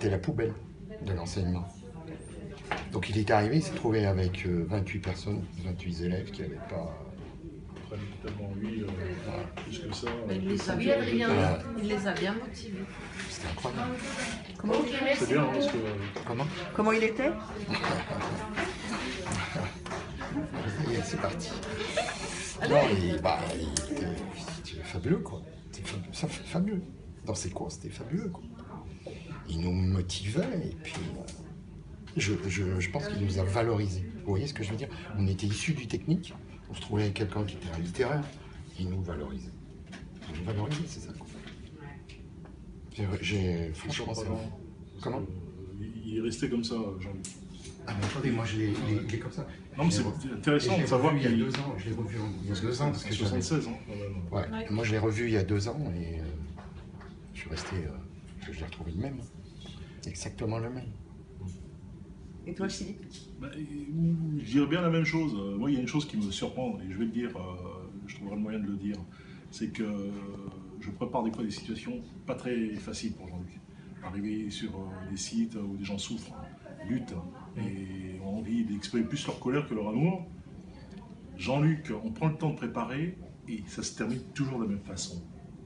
c'était la poubelle de l'enseignement. Donc il est arrivé, il s'est trouvé avec 28 personnes, 28 élèves qui n'avaient pas... Après, tellement lui, plus que ça. Mais il les a bien motivés. C'était incroyable. C'est bien, parce que... Comment il était? Et c'est parti. Non, il était fabuleux, quoi. C'était fabuleux. Dans ses cours, c'était fabuleux, quoi. Il nous motivait, et puis... Je pense qu'il nous a valorisés. Vous voyez ce que je veux dire? On était issus du technique, on se trouvait avec quelqu'un qui était un littéraire, il nous valorisait. Il nous valorisait, c'est ça, quoi. Franchement, c'est vrai. Comment? Il est resté comme ça, Jean-Luc. Ah mais attendez, moi je l'ai comme ça. Non mais c'est intéressant de savoir qu'il y a qu'il... 2 ans, je l'ai revu il y a 2 ans. Parce que 76 ans. Ouais, moi je l'ai revu il y a 2 ans et je suis resté, je l'ai retrouvé le même. Exactement le même. Et toi, Philippe? Je dirais bien la même chose. Moi, il y a une chose qui me surprend, et je vais le dire, je trouverai le moyen de le dire, c'est que je prépare des fois des situations pas très faciles pour Jean-Luc. Arriver sur des sites où des gens souffrent, luttent, et ont envie d'exprimer plus leur colère que leur amour. Jean-Luc, on prend le temps de préparer, et ça se termine toujours de la même façon.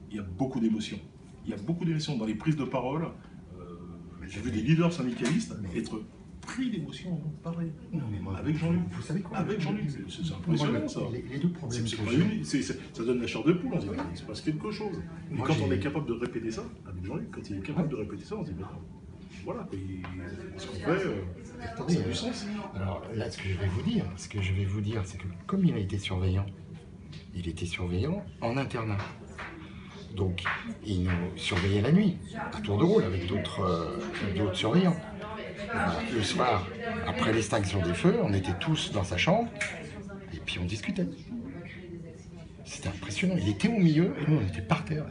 Il y a beaucoup d'émotions. Il y a beaucoup d'émotions dans les prises de parole. J'ai vu des leaders syndicalistes être pris d'émotions, pareil. Avec Jean-Luc. Vous savez quoi? Avec Jean-Luc, c'est impressionnant ça. Les deux problèmes ça donne la chair de poule, on se dit, il se passe quelque chose. Et quand on est capable de répéter ça, avec Jean-Luc, quand il est capable de répéter ça, on se dit, voilà, ce qu'on fait, ça a du sens. Alors là, ce que je vais vous dire, c'est que comme il a été surveillant, il était surveillant en internat. Donc, il nous surveillait la nuit, à tour de rôle, avec d'autres surveillants. Le soir, après l'extinction des feux, on était tous dans sa chambre, et puis on discutait. C'était impressionnant. Il était au milieu, et nous, on était par terre.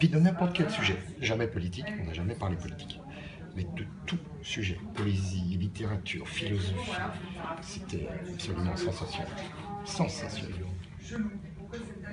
Puis de n'importe quel sujet, jamais politique, on n'a jamais parlé politique, mais de tout sujet, poésie, littérature, philosophie, c'était absolument sensationnel. Sensationnel.